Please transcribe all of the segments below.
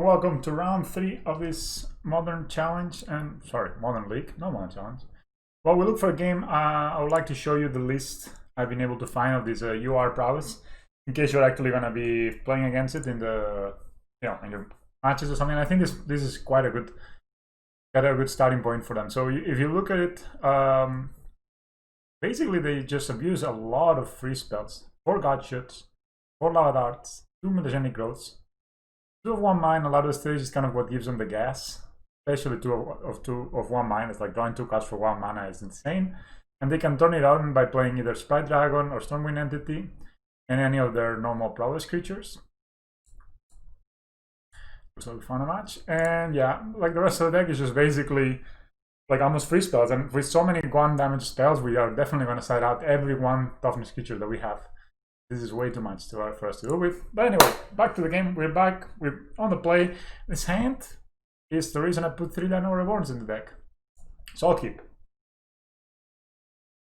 welcome to round 3 of this modern challenge, and sorry, modern league, no modern challenge. While we look for a game, I would like to show you the list I've been able to find of this UR Prowess, in case you're actually gonna be playing against it in the in your matches or something. I think this is quite a good starting point for them. So if you look at it, basically they just abuse a lot of free spells: 4 God Shots, 4 Lava Darts, 2 Mutagenic Growths. 2 of 1 mine. A lot of the stage is kind of what gives them the gas, especially 2 of 1 mine. It's like drawing 2 cards for 1 mana is insane, and they can turn it on by playing either Sprite Dragon or Stormwind Entity and any of their normal prowess creatures. So we found a match, and yeah, like the rest of the deck is just basically like almost free spells, and with so many 1 damage spells, we are definitely going to side out every 1 toughness creature that we have. This is way too much for us to deal with. But anyway, back to the game. We're back. We're on the play. This hand is the reason I put 3 Dino Reborns in the deck. So I'll keep.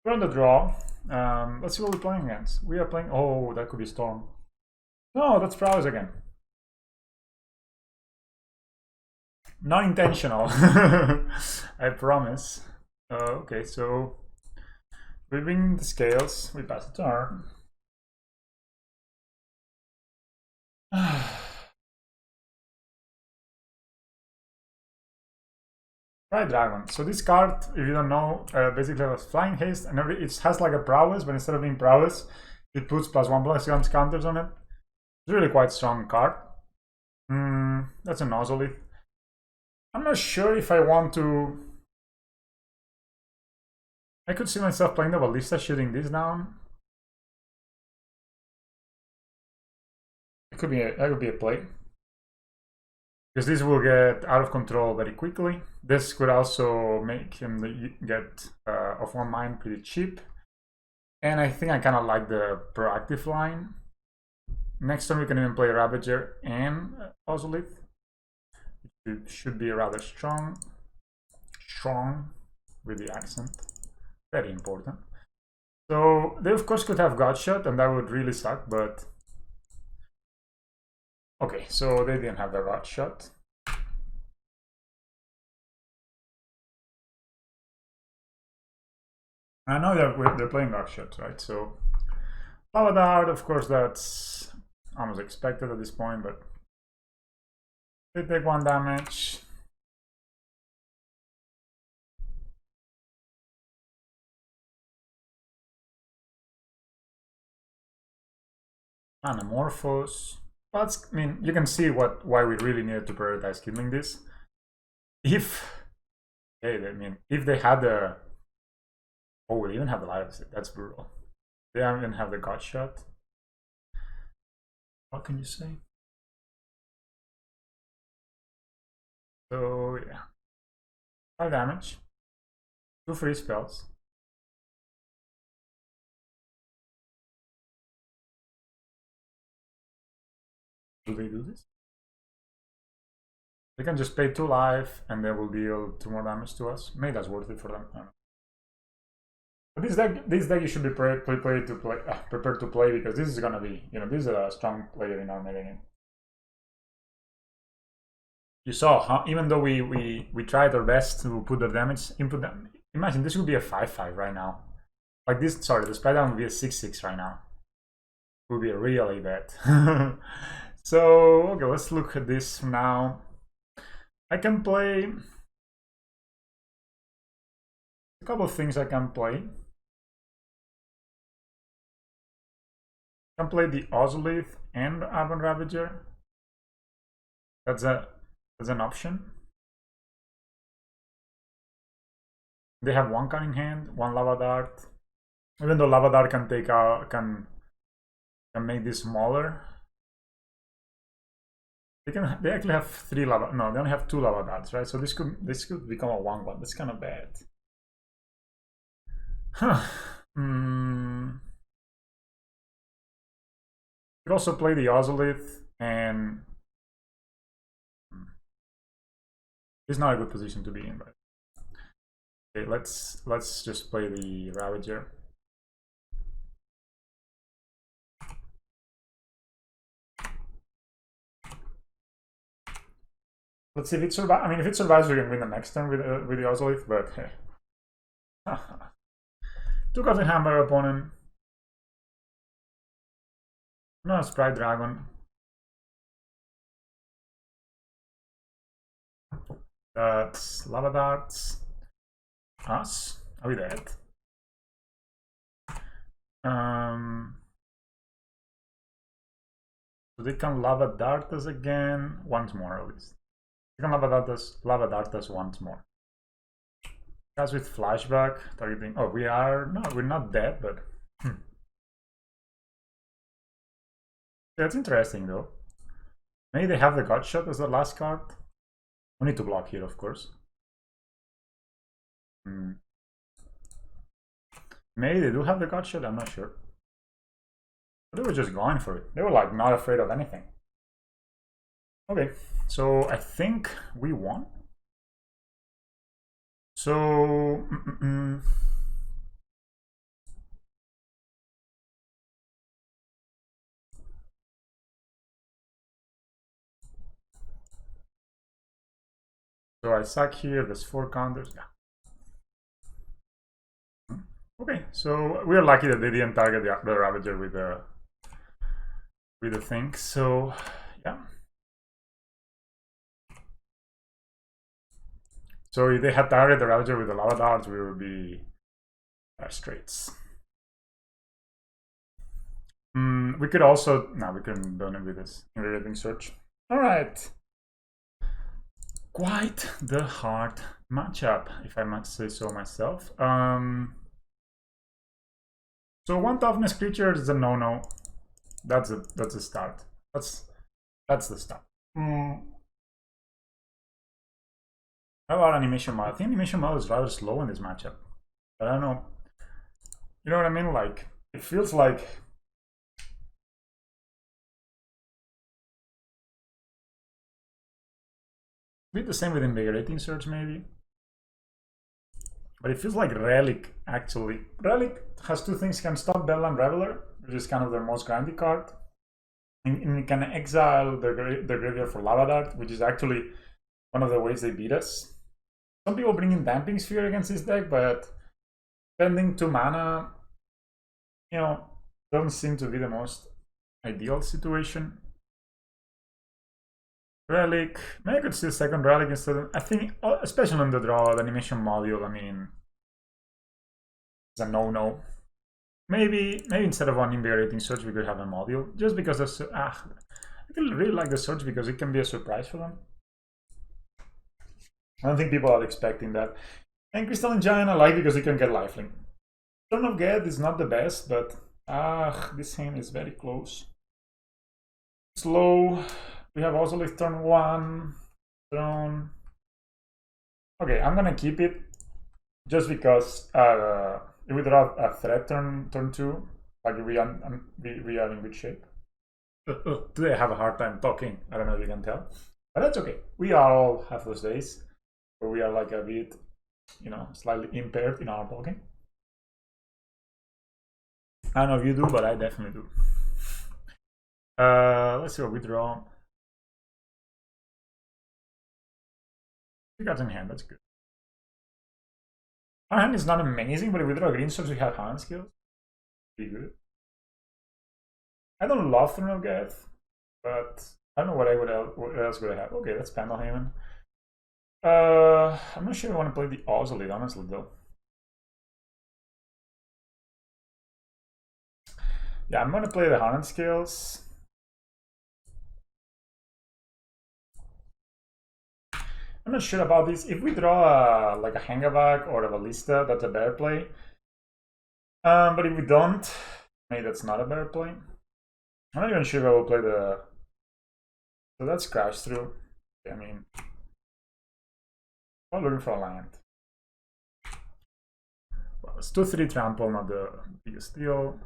We're on the draw. Let's see what we're playing against. We are playing... Oh, that could be Storm. No, that's Prowess again. Not intentional. I promise. Okay, so... we bring the scales. We pass the turn. Right, Dragon. So this card, if you don't know, basically has Flying Haste, and it has like a Prowess, but instead of being Prowess, it puts +1/+1 counters on it. It's really quite strong card. That's an Ozolith. I'm not sure if I want to... I could see myself playing the Ballista, shooting this down. That could be a play, because this will get out of control very quickly. This could also make him get off 1 mine pretty cheap, and I think I kind of like the proactive line. Next turn we can even play Ravager and Ozolith. It should be rather strong with the accent, very important. So they of course could have Godshot, and that would really suck, but okay, so they didn't have the Godshot. I know they're playing Godshot, right? So Lava Dart, of course, that's almost expected at this point, but they take 1 damage. Anamorphose. But I mean, you can see why we really needed to prioritize killing this. If they had the... Oh, we even have the lives. That's brutal. They don't even have the God Shot. What can you say? So yeah, 5 damage, 2 free spells. Do they do this? They can just pay 2 life, and they will deal 2 more damage to us. Maybe that's worth it for them. I don't know. But this deck you should be prepared to play, because this is gonna be, this is a strong player in our metagame. You saw, huh? Even though we tried our best to put the damage input them. Imagine this would be a 5/5 right now. Like this, sorry, the Sprite Down would be a 6/6 right now. It would be a really bad. So okay, let's look at this now. I can play a couple of things. I can play the Ozolith and Urban Ravager. That's an option. They have 1 Cunning Hand, 1 Lava Dart. Even though Lava Dart can take out, can make this smaller. They actually have 3 lava. No, they only have 2 Lava Darts, right? So this could become a 1/1. That's kind of bad. Huh. Could also play the Ozolith, and it's not a good position to be in, but okay, let's just play the Ravager. Let's see if it survives. I mean, if it survives, we can win the next turn with the Ozolith, but hey. Took out the hammer opponent. No, Sprite Dragon. That's Lava Darts. Us? Are we dead? So they can Lava Dart us again once more at least. They can Lava Dart us once more. Guys with flashback targeting. Oh, we're not dead, but that's interesting though. Maybe they have the gut shot as the last card. We need to block here, of course. Maybe they do have the gut shot, I'm not sure. But they were just going for it. They were like not afraid of anything. Okay, so I think we won. So so I suck here, there's 4 counters. Yeah. Okay, so we are lucky that they didn't target the Ravager with the thing, so yeah. So if they had targeted the Ravager with the Lava Darts, we would be straights. We could also, no, we couldn't done it with this invariant search. All right. Quite the hard matchup, if I must say so myself. So 1 toughness creature is a no-no. That's a start. That's the start. How about animation model? I think animation model is rather slow in this matchup. But I don't know. You know what I mean? Like, it feels like a bit the same with invigorating search maybe. But it feels like Relic, actually. Relic has 2 things. Can stop Bedlam Reveler, which is kind of their most grindy card. And it can exile the graveyard for Lava Dart, which is actually one of the ways they beat us. Some people bring in Damping Sphere against this deck, but spending 2 mana, you know, doesn't seem to be the most ideal situation. Relic, maybe I could see a second Relic instead of, I think, especially on the draw, the animation module, I mean, it's a no-no. Maybe instead of one invigorating search, we could have a module, just because I really like the search because it can be a surprise for them. I don't think people are expecting that. And Crystalline Giant I like because it can get lifelink. Turn of Geth is not the best, but this hand is very close. Slow. We have also like turn 1, Tron. Okay, I'm gonna keep it just because if we draw a threat turn 2, like we are in good shape. Today I have a hard time talking. I don't know if you can tell, but that's okay. We all have those days where we are like a bit, you know, slightly impaired in our talking. I don't know if you do, but I definitely do. Let's see what we draw. 3 cards in hand, that's good. Our hand is not amazing, but if we draw green source, we have Hardened Scales. Pretty good. I don't love Throne of Geth, but I don't know what else would I have. Okay, that's Pendlehaven. I'm not sure I want to play the Ozolith, honestly, though. Yeah, I'm going to play the Hardened Scales. I'm not sure about this. If we draw like a Hangavak or a Ballista, that's a better play. But if we don't, maybe that's not a better play. I'm not even sure if I will play the... So that's Crash Through. I mean, I'm looking for a land. Well, it's 2-3 trample, not the biggest deal.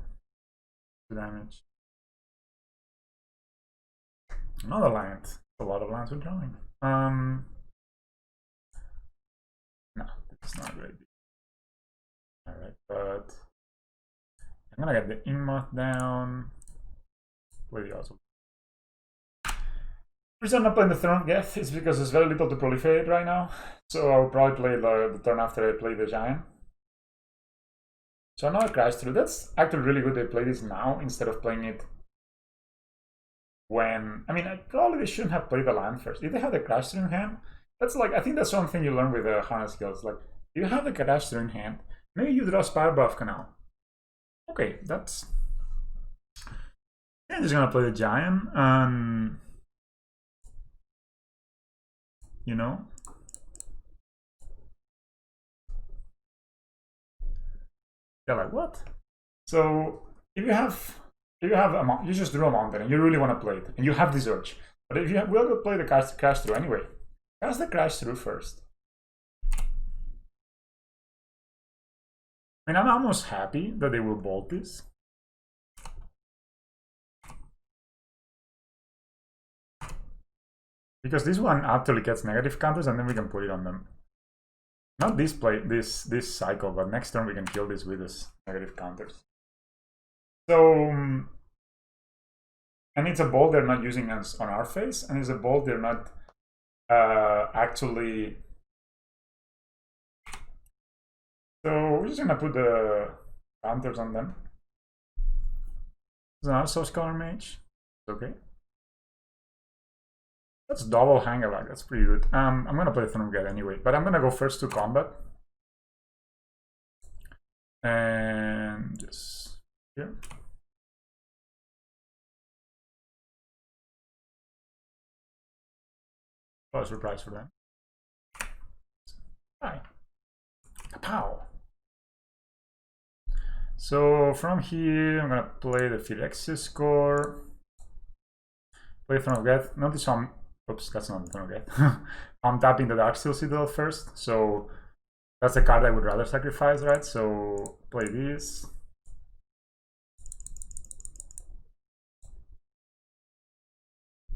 2 damage. Another land. A lot of lands we're drawing. No, this is not a great deal. Alright, but I'm gonna get the Inmoth down. Play the Ozolith. reason I'm not playing the Tron Geth is because there's very little to proliferate right now. So I'll probably play the turn after I play the Giant. So now I crash through. That's actually really good they play this now instead of playing it when... I mean, probably they shouldn't have played the land first. If they had the crash through in hand, that's like... I think that's one thing you learn with the Hardened Scales. Like, you have the crash through in hand, maybe you draw Spire Buff Canal. Okay, that's... I'm just gonna play the Giant and... You know? They're like, what? So if you have a you just drew a mountain and you really want to play it and you have this urge. But if you have, we'll go play the crash through anyway. Cast the crash through first. I mean, I'm almost happy that they will bolt this. Because this one actually gets negative counters and then we can put it on them. Not this play, this cycle, but next turn we can kill this with this negative counters. So, and it's a ball they're not using on our face, and it's a ball they're not actually. So we're just gonna put the counters on them. There's another Source Color Mage. Okay. That's double Hangaback, that's pretty good. I'm gonna play Thundergat anyway, but I'm gonna go first to combat. And just here. Oh, a surprise for them. Hi. Kapow! So from here, I'm gonna play the Phyrexia score. Play Thundergat. Notice I'm... Oops, that's not the Thundergat. I'm tapping the Darksteel Citadel first, so that's a card I would rather sacrifice, right? So play this.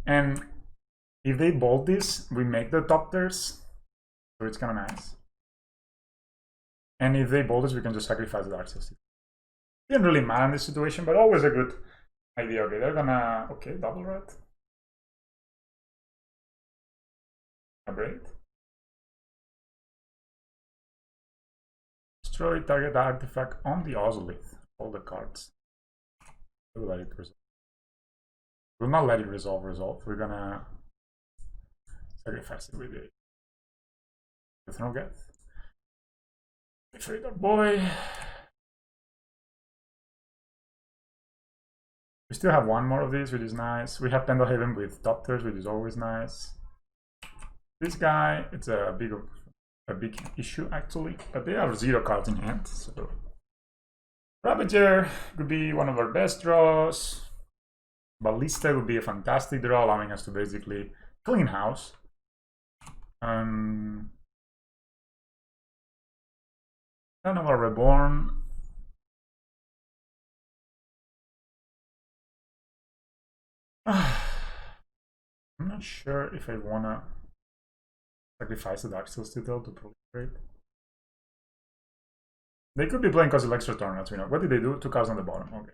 And if they bolt this, we make the top tiers, so it's kind of nice. And if they bolt this, we can just sacrifice the Darksteel Citadel. Didn't really matter in this situation, but always a good idea. Okay, they're gonna... Okay, double red. Break. Destroy target artifact on the Ozolith. All the cards. We'll let it resolve. We'll not let it resolve. We're gonna sacrifice it with the Thundergat. Trade our boy. We still have one more of these, which is nice. We have Pendlehaven with top tiers, which is always nice. This guy, it's a big issue actually, but they have 0 cards in hand. So Ravager could be one of our best draws. Ballista would be a fantastic draw, allowing us to basically clean house. None of our Reborn. I'm not sure if I wanna sacrifice the Darksteel Citadel to proliferate. They could be playing Kozilek's Return, as we know. What did they do? 2 cards on the bottom. Okay.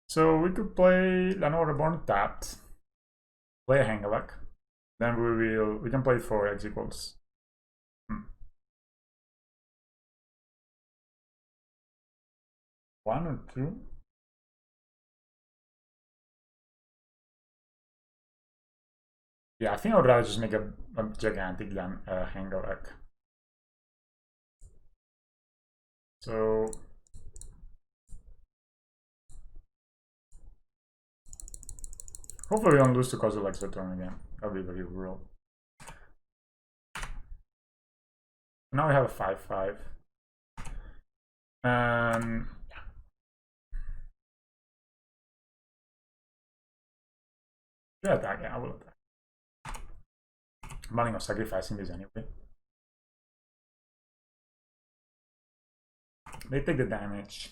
So we could play Llanowar Reborn tapped, play a Hangaback, then we can play it for X equals. 1 or 2. Yeah, I think I would rather just make a gigantic than a Hangaback. So hopefully we don't lose to Kozilek's Return again. That'll be very real. Now we have a 5/5. Yeah, attack. Yeah, I will attack. I'm planning on sacrificing this anyway. They take the damage.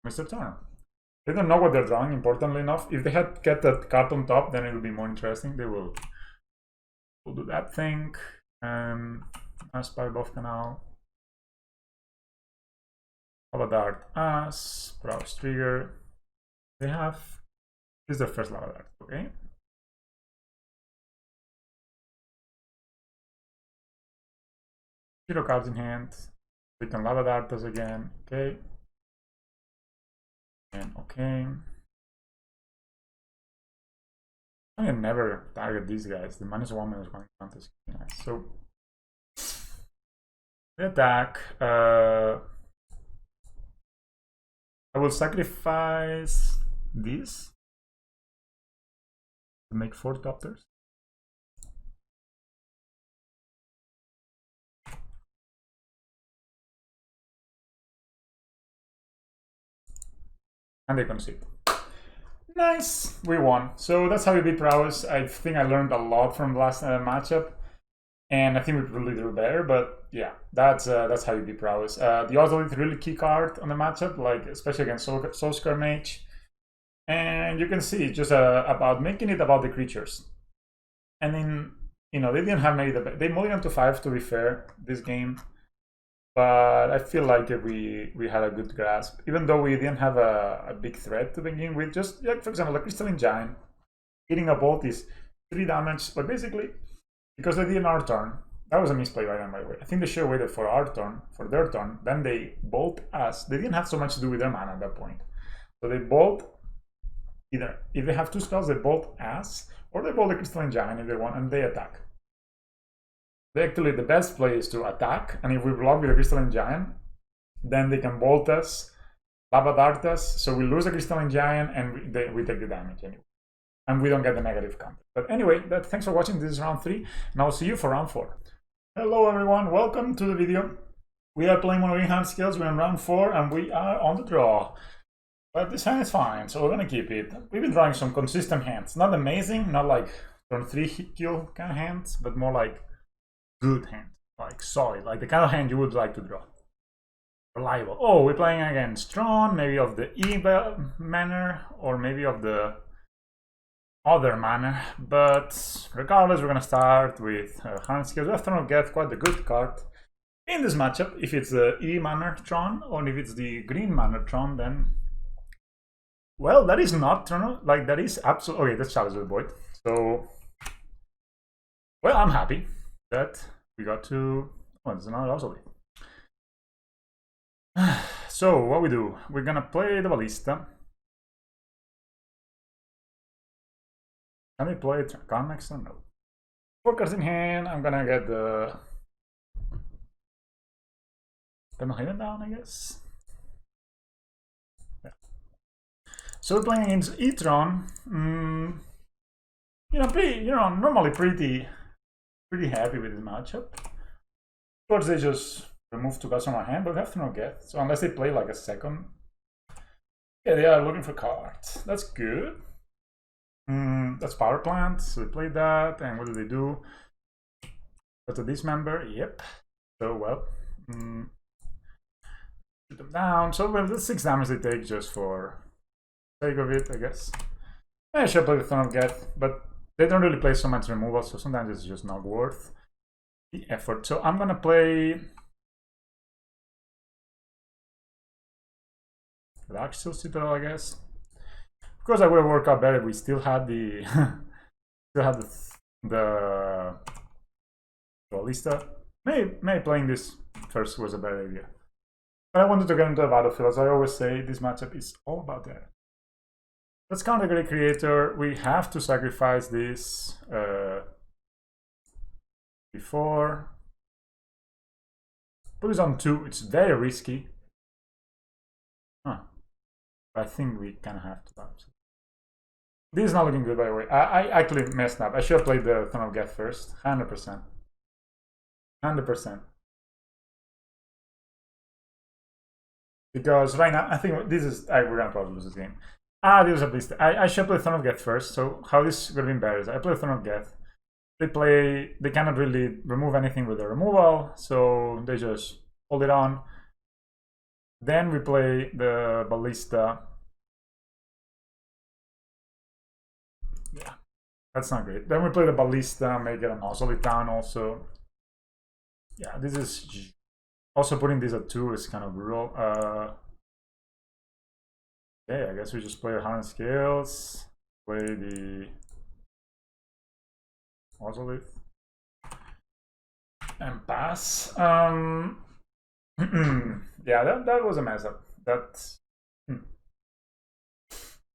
Mr. Turner. They don't know what they're drawing, importantly enough. If they had kept that card on top, then it would be more interesting. They will do that thing. Spire Buff Canal. Lava Dart as Prowess trigger. They have, this is their first Lava Dart, okay? Zero cards in hand. We can Lava Dart us again, okay? And okay. I can never target these guys. The -1, -1 count is nice. So the attack. I will sacrifice this to make 4 Topters. And they concede. Nice, we won. So that's how we beat Prowess. I think I learned a lot from the last matchup, and I think we really drew better. But yeah, that's how you beat Prowess. The Oslo is really key card on the matchup, like especially against Soulscar Mage, and you can see just about making it about the creatures. And then they didn't have maybe they mulliganed to 5 to be fair this game. But I feel like we had a good grasp, even though we didn't have a big threat to begin with. Just like, for example, the Crystalline Giant hitting a bolt is 3 damage, but basically because they did our turn, that was a misplay by them, by the way. I think they should have waited for our turn, for their turn. Then they bolt us. They didn't have so much to do with their mana at that point, so they bolt either if they have 2 spells, they bolt us, or they bolt the Crystalline Giant if they want, and they attack. Actually, the best play is to attack, and if we block with a Crystalline Giant, then they can bolt us, Lava Dart us, so we lose the Crystalline Giant, and we take the damage anyway. And we don't get the negative counter. But anyway, thanks for watching. This is round 3, and I'll see you for round 4. Hello everyone, welcome to the video. We are playing monogreen Hardened Scales. We're in round 4, and we are on the draw. But this hand is fine, so we're gonna keep it. We've been drawing some consistent hands. Not amazing, not like turn 3 hit kill kind of hands, but more like good hand, like solid, like the kind of hand you would like to draw. Reliable. Oh, we're playing against Tron, maybe of the E manner, or maybe of the other manner. But regardless, we're gonna start with Hardened Scales. We have to get quite a good card in this matchup. If it's the E manner Tron, or if it's the green manner Tron, then well, that is not Tron. Like that is absolutely okay. That's Chalice with Void. So well, I'm happy that we got to. Oh, it's another Oslo. So what we do? We're gonna play the Ballista. Can we play Tron next turn? No. 4 cards in hand. I'm gonna get the Penalhaven down, I guess. Yeah. So we're playing against E-Tron. Normally pretty happy with this matchup. Of course, they just remove 2 cards from our hand, but we have to not get. So unless they play like a second, yeah, they are looking for cards. That's good. That's Power Plant. So we played that, and what do they do? Go to Dismember. Yep. So well, shoot them down. So well, the 6 damage they take just for sake of it, I guess. I should play the Throne of Geth, but they don't really play so much removal, so sometimes it's just not worth the effort. So I'm gonna play Dark Steel Citadel, I guess. Of course, I would have worked out better if we still had the the Ballista. Maybe playing this first was a better idea. But I wanted to get into the battlefield. As I always say, this matchup is all about that. Let's counter Great Creator. We have to sacrifice this before. Put this on 2. It's very risky. Huh. I think we kind of have to. This is not looking good, by the way. I actually messed up. I should have played the Throne of Geth first. 100%. 100%. Because right now, I think this is. We're gonna probably lose this game. This was a beast. I should play Throne of Geth first. So how this would have been better is I play Throne of Geth. They cannot really remove anything with the removal, so they just hold it on. Then we play the Ballista. Yeah, that's not great. Then we play the Ballista, make it an Oslo down also. Yeah, this is also putting this at 2 is kind of brutal. Okay, I guess we just play our Hardened Scales, play the Ozolith, and pass. Yeah, that was a mess up. That's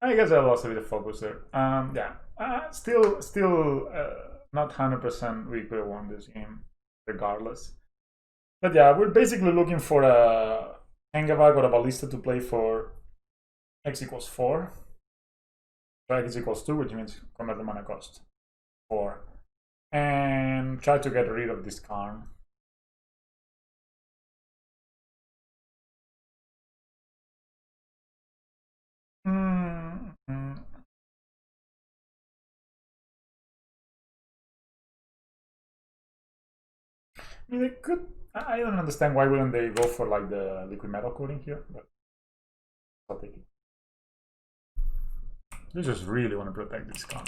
I guess I lost a bit of focus there. Yeah, still not 100% we could have won this game regardless. But yeah, we're basically looking for a Engavag or a Ballista to play for x equals 4. So x equals 2, which means convert the mana cost 4. And try to get rid of this Karn. I mean, they could. I don't understand why wouldn't they go for like the liquid metal coating here, but I'll take it. They just really want to protect this Karn.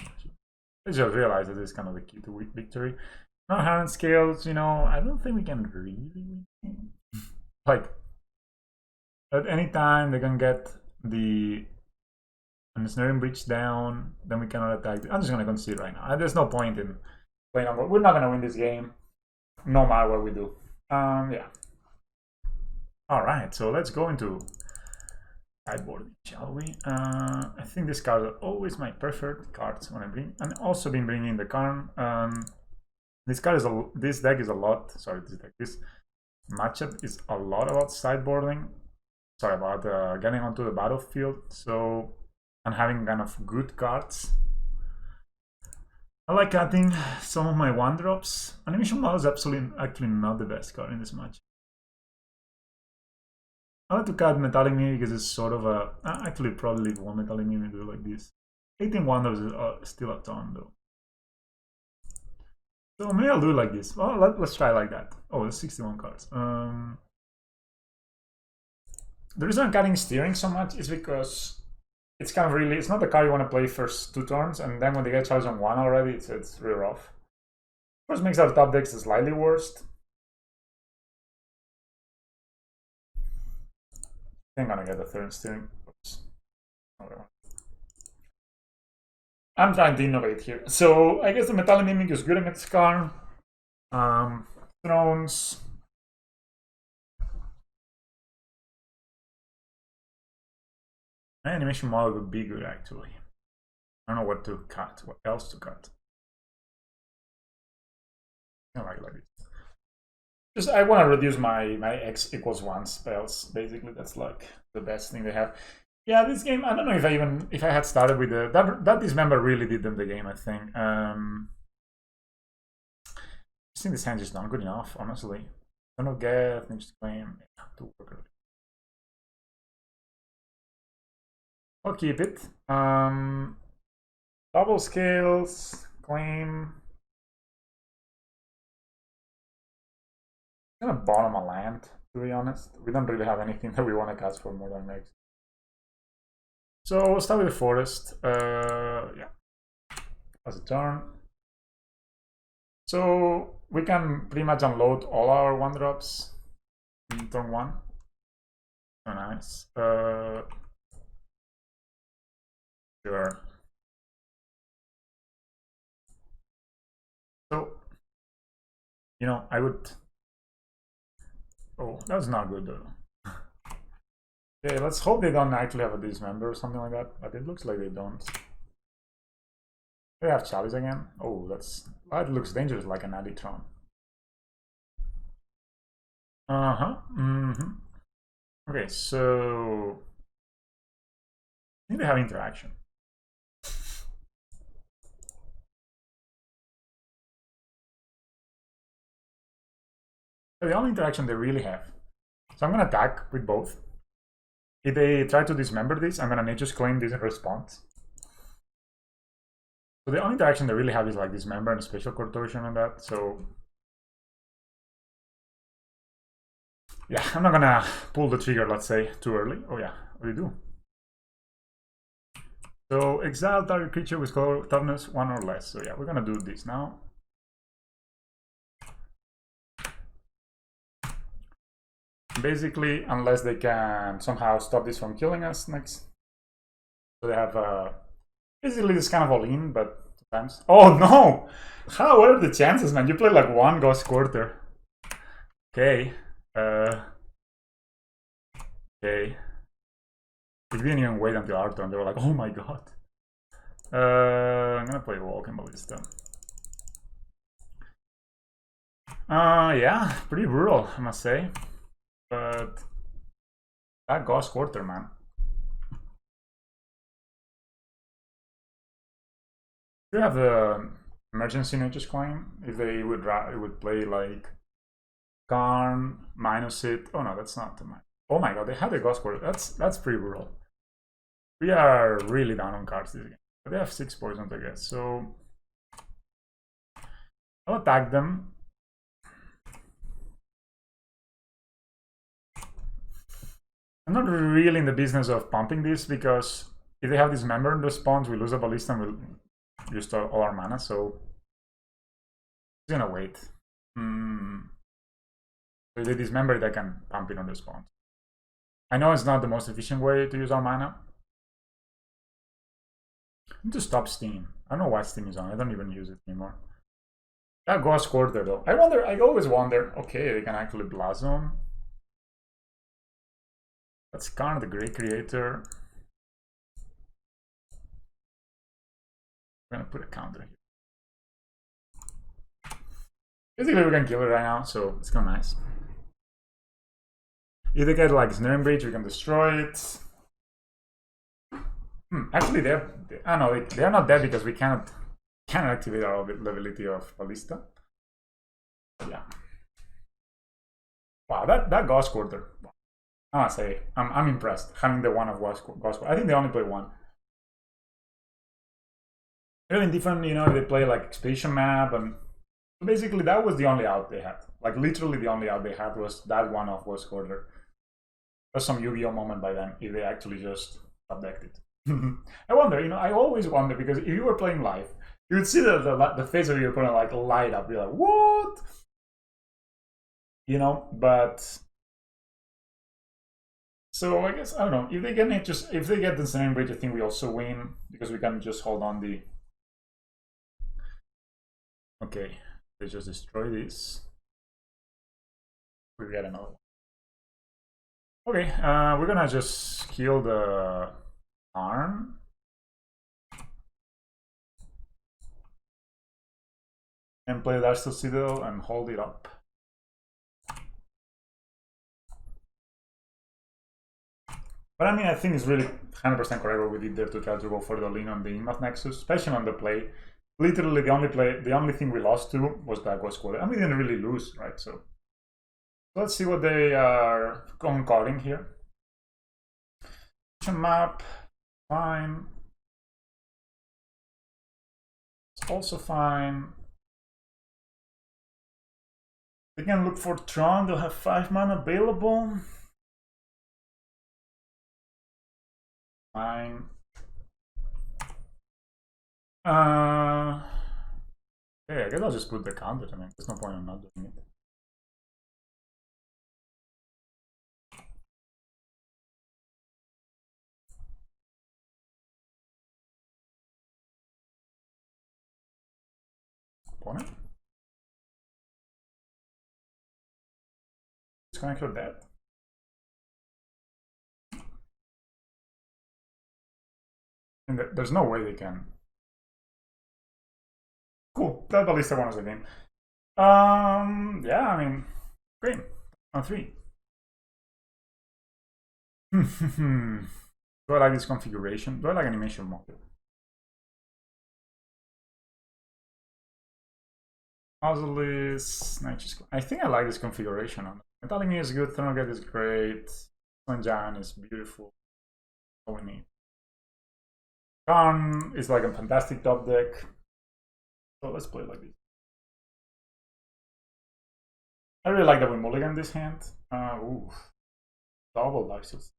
They just realize that this is kind of the key to victory. Not Hardened Scales, you know, I don't think we can really win. Like, at any time they can get the ensnaring breach down, then we cannot attack. I'm just gonna concede right now. There's no point in playing on. We're not gonna win this game, no matter what we do. Yeah. All right, so let's go into sideboarding, shall we? I think these cards are always my preferred cards when I bring, and also been bringing the Karn. This deck is a lot. Sorry, this matchup is a lot about sideboarding. Sorry, about getting onto the battlefield. So, and having kind of good cards. I like cutting some of my 1-drops. Animation Model is actually not the best card in this match. I like to cut Metallic Mimic because it's sort of a... Actually, probably leave one Metallic Mimic do like this. 18 Wonders is still a ton, though. So maybe I'll do it like this. Well, let's try like that. Oh, there's 61 cards. The reason I'm cutting Steering so much is because it's kind of really... It's not the card you want to play first 2 turns, and then when they get charged on 1 already, it's really rough. Of course, makes our top decks slightly worse. I think I'm gonna get the third Steering. Oops. I'm trying to innovate here. So I guess the Metallic Mimic is good against Karn. Thrones. My animation model would be good actually. I don't know what to cut, what else to cut. I like this. Just I want to reduce my x equals 1 spells. Basically, that's like the best thing they have. Yeah, this game, I don't know if I had started with the that dismember really did them the game, I think. I think this hand is not good enough, honestly. I don't get just claim to work. I'll keep it. Double scales, claim. I'm gonna bottom a land, to be honest. We don't really have anything that we want to cast for more than next. So we'll start with the forest. Yeah, as a turn. So we can pretty much unload all our 1-drops in turn 1. Oh, nice. Sure. So, you know, I would. Oh, that's not good though. Okay, let's hope they don't actually have a dismember or something like that, but it looks like they don't. They have Chalice again. Oh, that looks dangerous, like an Tron. Okay, so I think they have interaction. The only interaction they really have. So I'm gonna attack with both. If they try to dismember this, I'm gonna just claim this in response. So the only interaction they really have is like dismember and special contortion and that. So yeah, I'm not gonna pull the trigger, let's say, too early. Oh yeah, what do you do? So exile target creature with color toughness 1 or less. So yeah, we're gonna do this now. Basically, unless they can somehow stop this from killing us next So they have basically this kind of all in, but sometimes. Oh no! How? What are the chances, man? You play like one Ghost Quarter. Okay. Okay. We didn't even wait until our turn. They were like, oh my god. I'm gonna play Walking Ballista. Yeah, pretty brutal, I must say. But that Ghost Quarter, man. Do you have the emergency nature's claim? If they would play like Karn minus it. Oh no, that's not the mine. Oh my god, they had a Ghost Quarter. That's pretty brutal. We are really down on cards this game. But they have 6 poisons, I guess. So I'll attack them. I'm not really in the business of pumping this because if they have this member in the spawns, we lose a ballista and we'll use all our mana. So I'm gonna wait. So if they dismember it, I can pump it on the spawns. I know it's not the most efficient way to use our mana. I need to stop Steam. I don't know why Steam is on. I don't even use it anymore. That Ghost Quarter though. I always wonder, okay, they can actually Blossom. That's kind of the Great Creator. I'm gonna put a counter here. Basically, we can kill it right now, so it's kind of nice. If they get like Snaring Breach, we can destroy it. Actually, they are not dead because we cannot activate our ability of Ballista. Yeah. Wow, that Ghost Quarter. I must say, I'm impressed having the one of Ghost Quarter. I think they only play one. Really different, you know, they play like Expedition Map, and basically that was the only out they had. Like literally the only out they had was that one of Ghost Quarter. There's some Yu-Gi-Oh moment by them if they actually just subdecked it. I wonder, you know, I always wonder because if you were playing live, you would see the face of your opponent like light up. You're like, what? You know, but so I guess I don't know if they get the same rate. I think we also win because we can just hold on the. Okay, they just destroy this. We get another one. Okay, we're gonna just kill the arm. And play Darkstal Citadel and hold it up. But I mean, I think it's really 100% correct what we did there to try to go for the lean on the Inmath Nexus, especially on the play. Literally, the only thing we lost to was that Ghost Quarter. And we didn't really lose, right? So let's see what they are concocting here. Map, fine. It's also fine. They can look for Tron. They'll have 5 mana available. Fine. Yeah, I guess I'll just put the counter. I mean, there's no point in not doing it. Opponent? Disconnect your dead. And there's no way they can. Cool. That Ballista won us the game. Yeah, I mean, great. On 3. Do I like this configuration? Do I like animation mode? Puzzles, I think I like this configuration. Metallic Me is good, Thermogate is great, Sunjan is beautiful. All we need. Karn is like a fantastic top deck. So let's play like this. I really like that we mulligan this hand. Ooh. Double dices.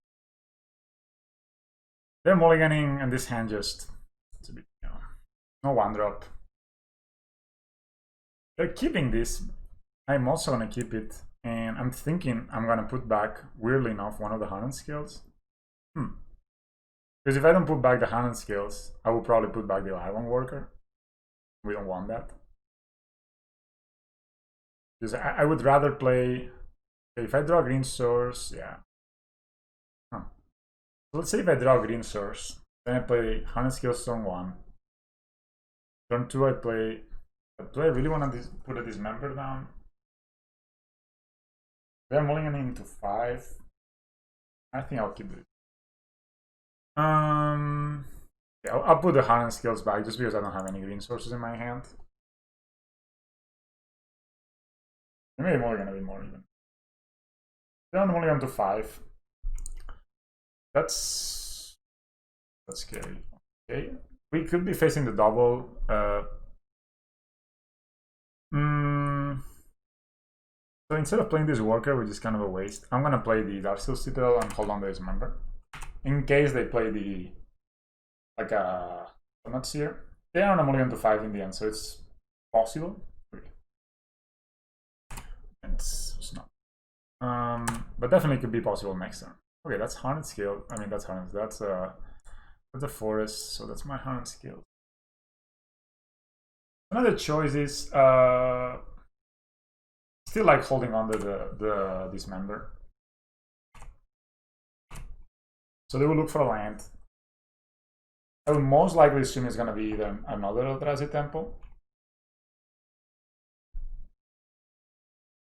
They're mulliganing and this hand just, it's a bit, you know, no 1-drop. They're keeping this. I'm also gonna keep it, and I'm thinking I'm gonna put back, weirdly enough, one of the Hardened Scales. Because if I don't put back the Hardened Scales, I will probably put back the Iron Worker. We don't want that. Because I would rather play... If I draw green source, yeah. Huh. So let's say if I draw green source, then I play Hardened Scales turn 1. Turn 2 I play... Do I really want to put a Dismember down? They're mulling into 5. I think I'll keep it. Yeah, I'll put the Hardened Scales back just because I don't have any green sources in my hand. Maybe more gonna be more even. Then I'm mulling to 5. That's scary. Okay, we could be facing the double. So instead of playing this worker, which is kind of a waste, I'm gonna play the Darksteel Citadel and hold on to Dismember. In case they play the like a not here. They are on a mulligan to 5 in the end, so it's possible. It's not. But definitely could be possible next turn. Okay, that's Hardened Scale. I mean that's Hardened. That's a forest, so that's my Hardened Scale. Another choice is still like holding on to the Dismember. So they will look for a land. I would most likely assume it's gonna be either another Eldrazi Temple.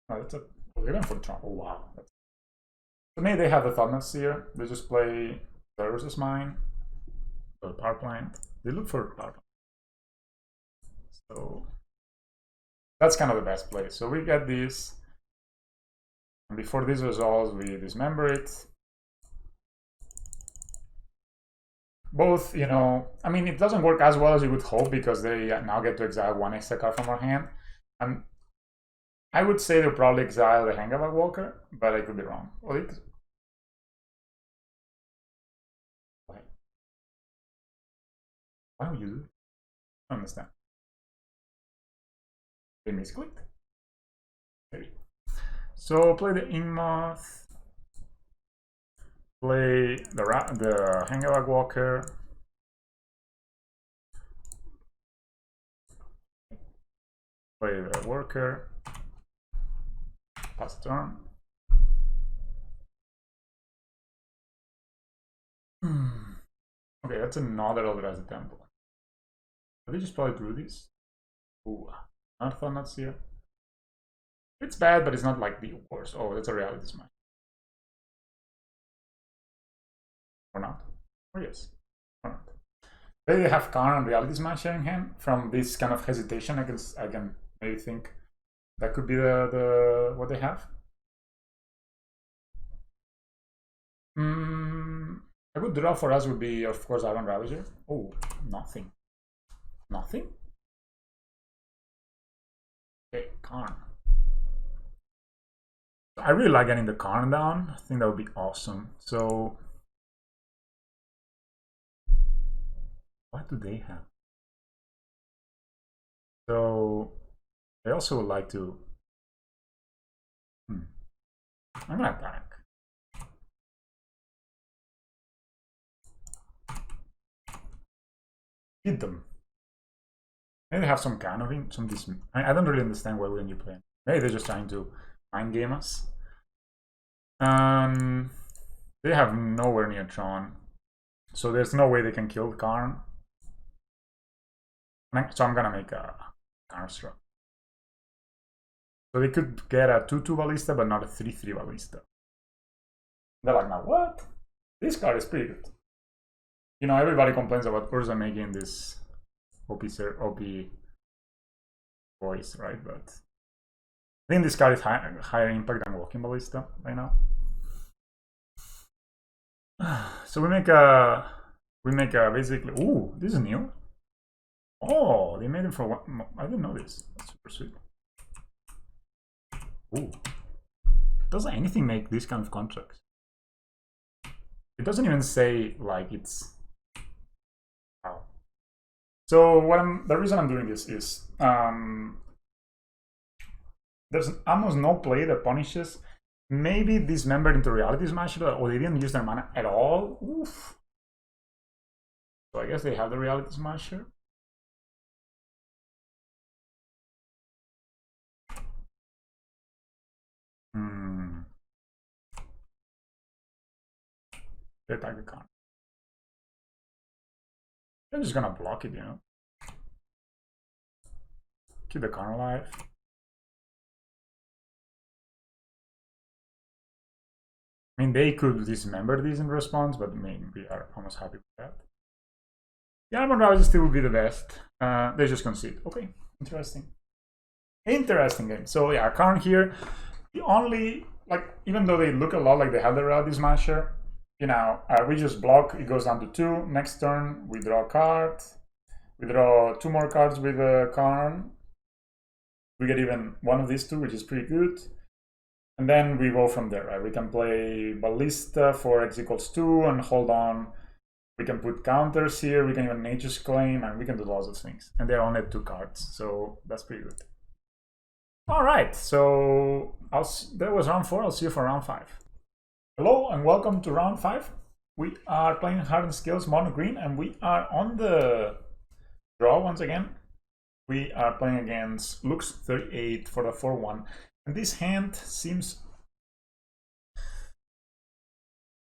Oh, that's a even for Tron. Oh wow. So maybe they have the Thought here. They just play Services Mine or Power Plant. They look for Power Plant. So that's kind of the best play. So we get this, and before this resolves, we Dismember it. Both, you know, I mean, it doesn't work as well as you would hope because they now get to exile 1 extra card from our hand. And I would say they'll probably exile the Hangavag Walker, but I could be wrong. Well, why would you do it? I don't understand. They misclicked. Maybe. So play the Ingmoth. Play the Hangavag Walker. Play the Worker. Pass turn. Okay, that's another Eldrazi Temple. Did they just probably drew this? Ooh, not fun, not here. It's bad, but it's not like the worst. Oh, that's a Reality Smash. Or not? Or yes, or not. They have Karn and Reality Smash in hand. From this kind of hesitation, I can maybe think that could be the what they have. A good draw for us would be, of course, Iron Ravager. Oh, nothing. Nothing? Okay, Karn. I really like getting the Karn down. I think that would be awesome. So what do they have? So I also would like to. I'm gonna attack. Hit them. Maybe they have some kind of I don't really understand why wouldn't you play. Maybe they're just trying to mind game us. They have nowhere near Tron, so there's no way they can kill Karn. So I'm gonna make a Karn struck. So they could get a 2/2 Ballista, but not a 3/3 Ballista. They're like, now what? This card is pretty good. You know, everybody complains about Urza making this OP voice, right? But I think this card is higher impact than Walking Ballista right now. So we make a basically. Ooh, this is new. Oh, they made it for one. I didn't know this. That's super sweet. Ooh, doesn't anything make this kind of contracts? It doesn't even say like it's. Wow. So the reason I'm doing this is there's almost no play that punishes. Maybe Dismembered into Reality Smash, or they didn't use their mana at all. Oof. So I guess they have the Reality Smasher. They attack the con. They're just gonna block it, you know. Keep the con alive. I mean, they could dismember these in response, but I mean, we are almost happy with that. The Armor Rousey still would be the best. They just concede. Okay, interesting. Interesting game. So yeah, Karn here. The only, like, even though they look a lot like they have the Reality Smasher, you know, we just block, it goes down to 2. Next turn, we draw a card. We draw 2 more cards with Karn. We get even one of these 2, which is pretty good. And then we go from there, right? We can play Ballista for X equals 2 and hold on. We can put counters here. We can even Nature's Claim, and we can do lots of things. And they're only 2 cards, so that's pretty good. All right, so that was round 4. I'll see you for round 5. Hello and welcome to round 5. We are playing Hardened Scales monogreen, and we are on the draw once again. We are playing against Lux 38 for the 4-1. And this hand seems...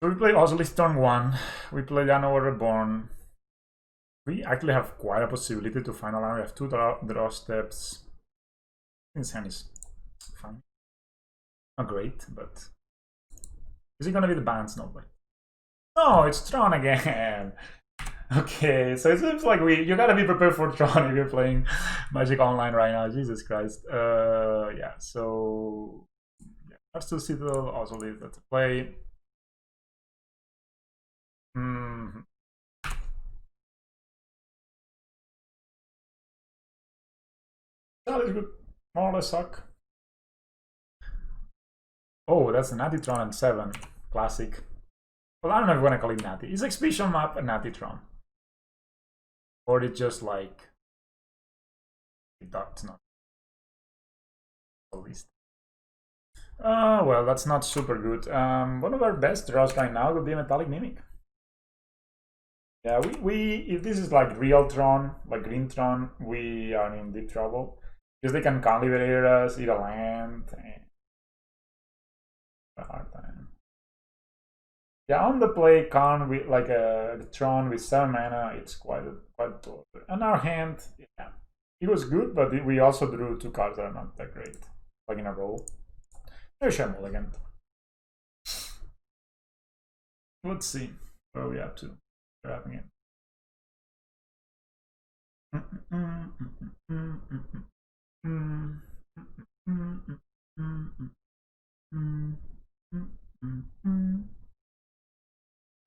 So we play Ozolith turn 1. We play Untitled Reborn. We actually have quite a possibility to final line. We have 2 draw steps. This hand is fine. Not great, but... Is it gonna be the balance? No way. No, it's Tron again. Okay, so it seems like you gotta be prepared for Tron if you're playing Magic Online right now. Jesus Christ. Yeah, so yeah, have to see, they'll also leave that to play. That is good. More or less suck. Oh, that's a Natty Tron and 7. Classic. Well, I don't know if you want to call it Natty. Is Exhibition Map a Natty Tron? Or it's just like that's not at least. Well, that's not super good. One of our best draws right now would be a Metallic Mimic. Yeah, we if this is like real Tron, like green Tron, we are in deep trouble because they can liberate us, eat a land, and a hard time. Yeah, on the play, Karn with like the Tron with 7 mana, it's quite tough. And our hand, yeah, it was good, but we also drew 2 cards that are not that great, like in a row. There's a mulligan. Let's see where we have to. We're having it.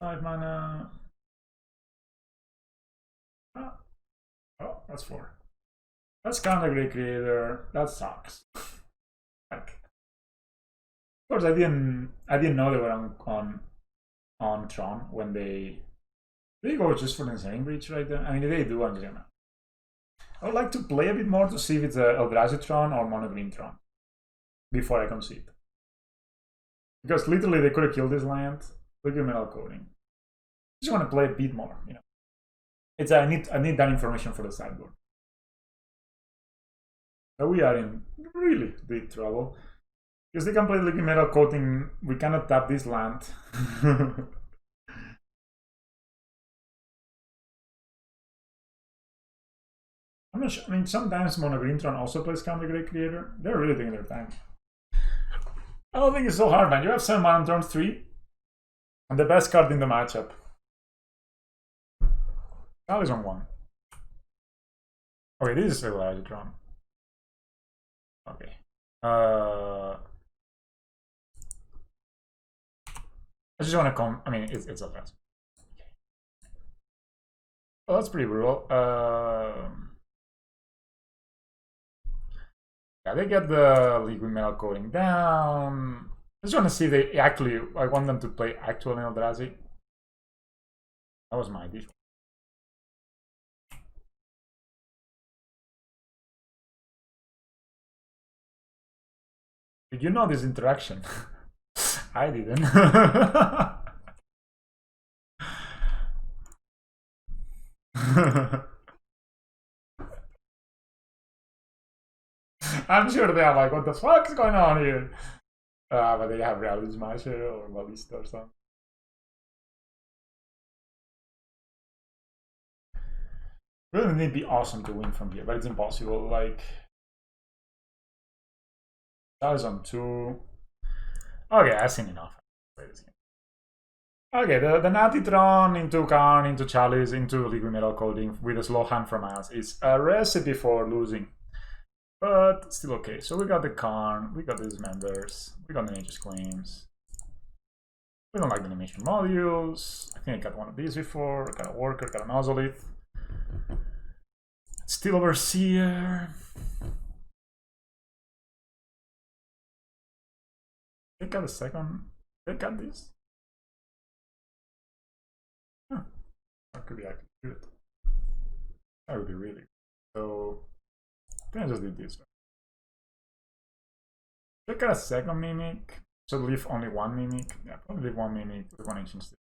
Five mana. Oh, that's 4. That's kind of Great Creator. That sucks. Like, of course, I didn't know they were on Tron when they go just for the Insane Breach right there. I mean, they do. I'm just gonna. I would like to play a bit more to see if it's a Eldrazi Tron or monogreen Tron before I concede. Because literally they could have killed this land. Look at metal coating. I just want to play a bit more, you know. It's I need that information for the sideboard. But we are in really big trouble. Because they can play liquid metal coating, we cannot tap this land. I'm not sure. I mean, sometimes monogreen Tron also plays counter Great Creator. They're really taking their time. I don't think it's so hard, man. You have 7 mana on turn 3. And the best card in the matchup. That is on 1. Okay, this is a large Tron. Okay. I just want to come. I mean, it's Eldrazi. Well, that's pretty brutal. Yeah, they get the liquid metal coating down. I just want to see if they actually. I want them to play actual Eldrazi. That was my idea. Did you know this interaction? I didn't. I'm sure they are like, what the fuck is going on here? But they have Reality Smasher or Ballista or something. Wouldn't it be awesome to win from here? But it's impossible. Like, that is on 2. Okay, I've seen enough. Okay, the Natty Tron into Karn, into Chalice, into Liquid Metal Coating with a slow hand from us is a recipe for losing. But still okay. So we got the Karn, we got these members, we got the Nature's Claims. We don't like the animation modules. I think I got one of these before. Got a Worker, got an Ozolith. Still Overseer. They got a second. They got this. Huh. That could be actually good. That would be really good. So I think I just did this. They got a second Mimic. Should leave only one Mimic. Yeah, probably leave one Mimic with one Ancient Steel.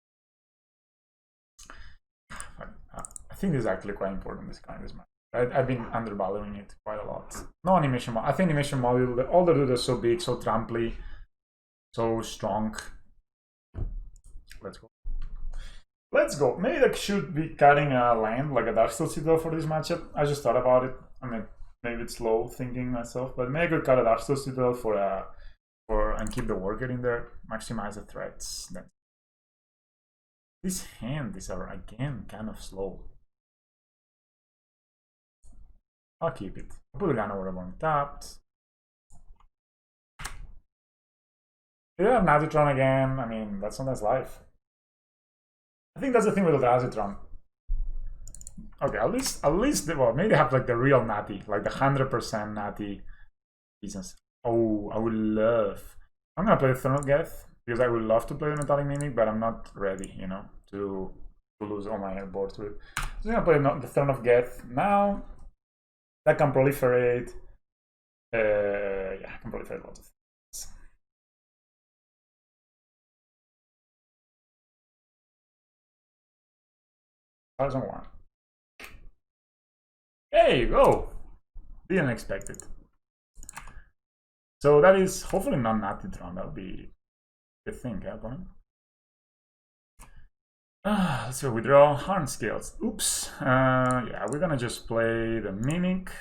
I think this is actually quite important, this kind of match. I've been undervaluing it quite a lot. No animation module. I think animation module, all the dude is so big, so tramply, so strong. Let's go. Let's go. Maybe I should be cutting a land like a Darksteel Citadel for this matchup. I just thought about it. I mean, maybe it's slow thinking myself, but maybe I could cut a Darksteel Citadel and keep the Worker in there, maximize the threats. Then these hands are again kind of slow. I'll keep it. I'll put the Gun over on tapped. If you have Natty Tron again, I mean, that's not as life. I think that's the thing with Eldrazi Tron. Okay, at least, well, maybe they have like the real Natty, like the 100% Natty business. Oh, I would love. I'm gonna play the Throne of Geth because I would love to play the Metallic Mimic, but I'm not ready, you know, to lose all my boards with. So I'm gonna play the Throne of Geth now. That can proliferate. Yeah, I can proliferate lots of things. 1001. There you go. Didn't expect it. So that is hopefully not Natty Tron. That'll be the thing, opponent. Let's go withdraw. Hardened Scales. Oops. Yeah, we're gonna just play the Mimic.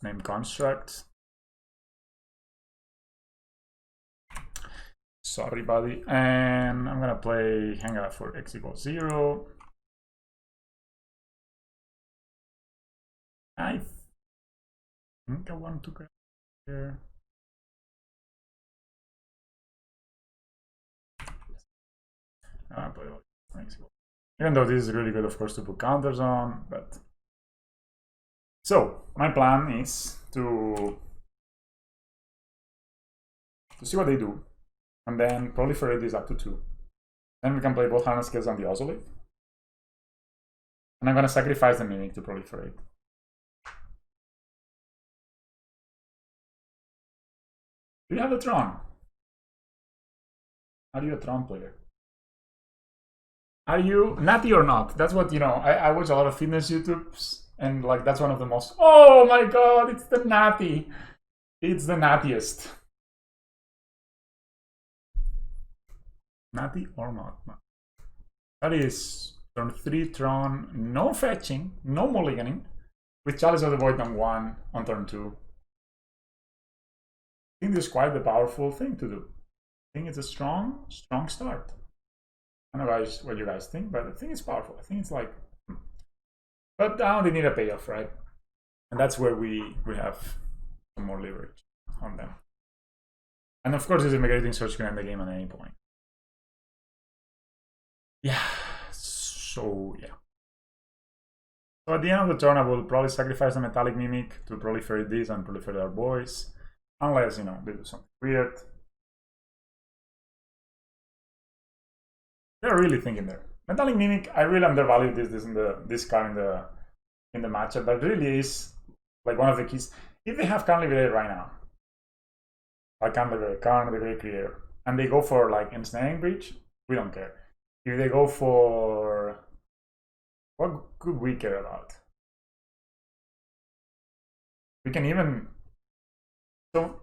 Name Construct. Sorry, buddy. And I'm gonna play Hangout for x equals 0. I think I want to go here. Play even though this is really good, of course, to put counters on, but so my plan is to see what they do, and then proliferate this up to 2. Then we can play both Hardened Scales and the Ozolith, and I'm gonna sacrifice the Mimic to proliferate. Do you have the Tron? Are you a Tron player? Are you Natty or not? That's what, you know, I watch a lot of fitness YouTubes, and like that's one of the most, oh my god, it's the Natty. It's the nattiest. Natty or not? That is turn 3 Tron, no fetching, no mulliganing, with Chalice of the Void on 1 on turn 2. I think this is quite the powerful thing to do. I think it's a strong start. I don't know what you guys think, but I think it's powerful. I think it's like, but now they need a payoff, right? And that's where we have some more leverage on them. And of course, this Immigrating Search can end the game at any point. Yeah, so yeah. So at the end of the turn, I will probably sacrifice the Metallic Mimic to proliferate this and proliferate our boys. Unless, you know, they do something weird. They're really thinking there. Metallic Mimic, I really undervalue this card in the matchup, but really is like one of the keys. If they have Karn Liberator right now, like Karn Liberator, Karn Liberator Creator, and they go for like Ensnaring Breach, we don't care. if they go for, what could we care about? We can even, so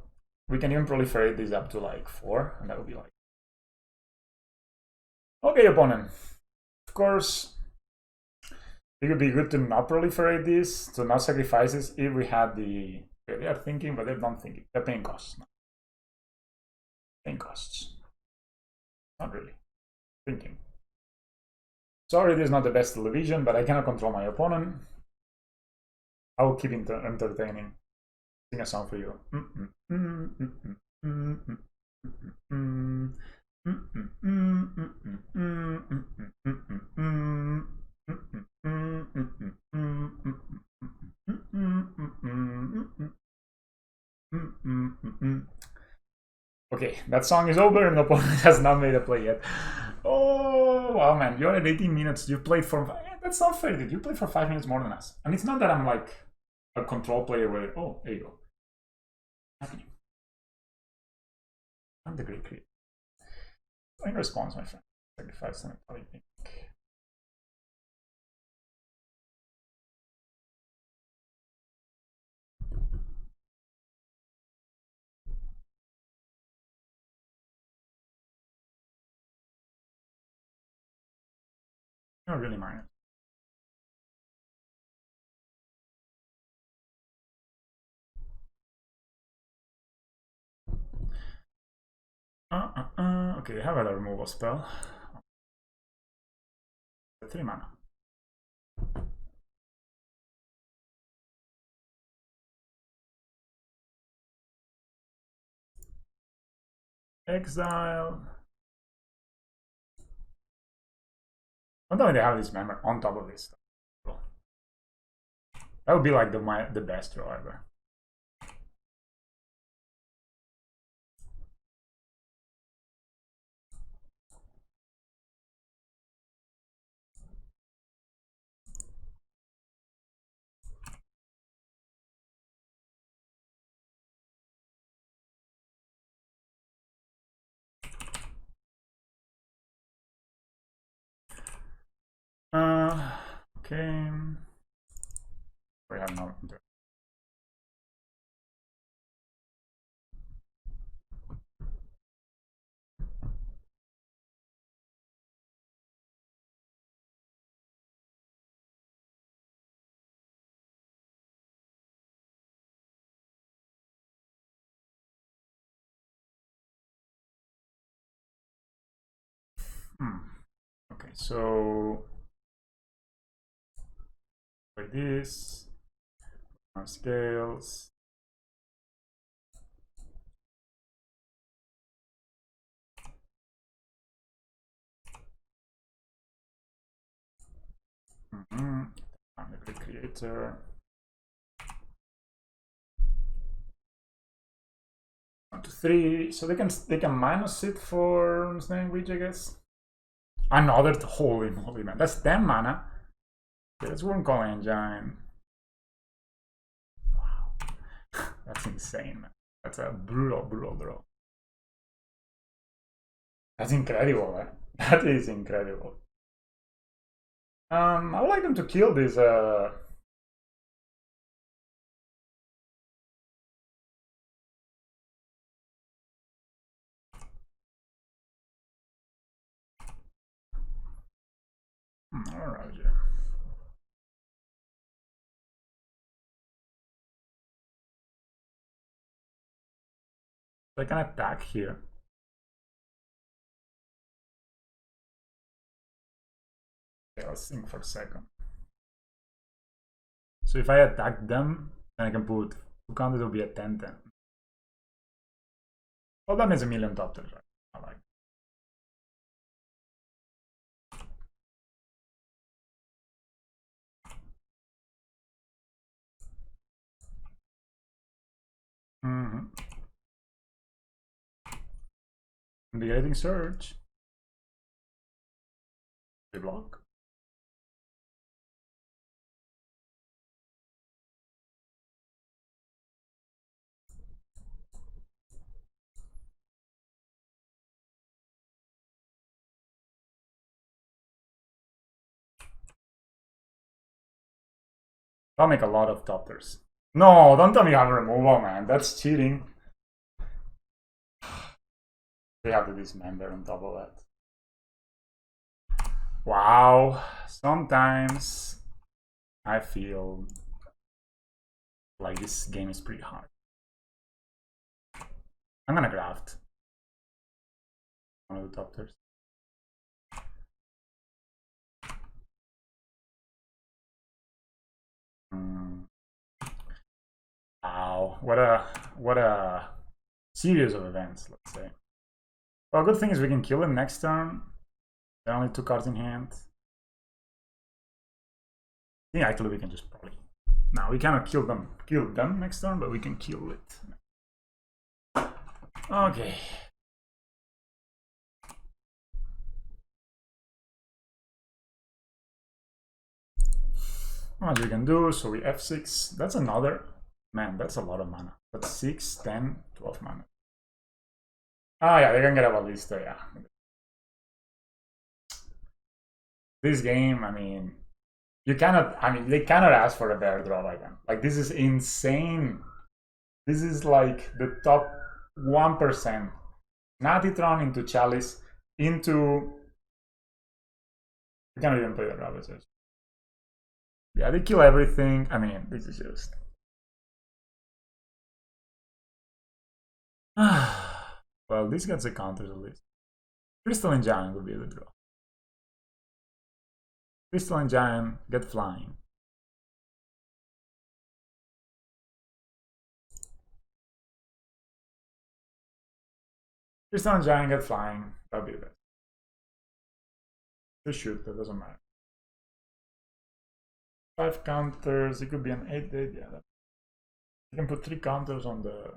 we can even proliferate this up to like 4, and that would be like, okay, opponent. Of course, it would be good to not proliferate this, to not sacrifice this if we had the, they are thinking, but they're not thinking. They're paying costs. Paying costs. Not really. Thinking. Sorry, this is not the best television, but I cannot control my opponent. I will keep entertaining. Sing a song for you. Okay, that song is over and the opponent has not made a play yet. Oh, wow, man. You're at 18 minutes. You played for... Yeah, that's not fair, dude. You played for 5 minutes more than us. And it's not that I'm like a control player where... Oh, there you go. Happening. I'm the great creator. In response, my friend. Sacrifice something. Not really mind it. Okay, I have a removal spell. 3 mana. Exile. I don't know if they have this member on top of this. That would be like the best draw ever. Okay. We have no. Okay, so like this, our scales. I'm the great creator. 1, 2, 3. So they can minus it for Language, I guess. Another, holy moly, man. That's 10 mana. Okay, that's one call engine. Wow. That's insane, man. That's a brutal draw. That's incredible, man. That is incredible. I would like them to kill this alright, yeah. I can attack here. Okay, let's think for a second. So if I attack them, then I can put 2 counters, it will be a 10-10. Well, that means a million top tiers, right? I like. Invigorating Surge. They block. I'll make a lot of doctors. No, don't tell me you have removal, man. That's cheating. We have to dismember on top of that. Wow. Sometimes I feel like this game is pretty hard. I'm gonna graft one of the doctors. Wow, what a series of events, let's say. Well, good thing is we can kill him next turn. There are only 2 cards in hand. I think actually we can just probably. No, we cannot kill them next turn, but we can kill it. Okay. How much we can do? So we F6. That's another. Man, that's a lot of mana. That's 6, 10, 12 mana. Ah, yeah, they can get a ballista, yeah. This game, I mean, you cannot, I mean, they cannot ask for a bear draw like them. Like, this is insane. This is like the top 1%. Natty Tron into Chalice, into... You cannot even play the Ravagers. Yeah, they kill everything. I mean, this is just... Well, this gets a counter at least. Crystalline Giant would be the draw. Crystalline Giant, get flying. Crystalline Giant, get flying. That'll be the best. Just shoot, that doesn't matter. 5 counters, it could be an 8-8, yeah. You can put 3 counters on the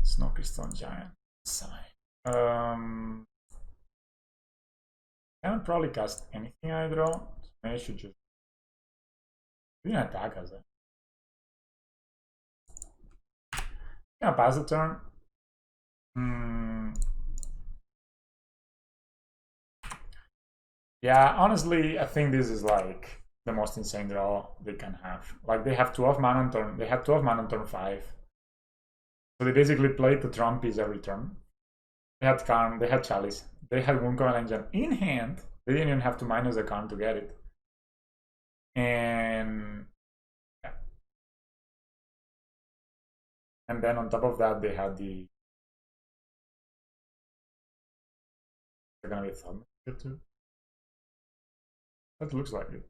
Snow Crystalline Giant side. Can't probably cast anything I draw. Maybe I should just. We didn't attack us then. Yeah, pass the turn. Yeah, honestly, I think this is like the most insane draw they can have. Like they have 12 mana on turn. They have 12 mana on turn 5. So they basically played the Tron piece every turn. They had Karn, they had Chalice, they had Woundcoil Engine in hand. They didn't even have to minus the Karn to get it. And yeah. And then on top of that, they had the. They're gonna be thumb here too. That looks like it.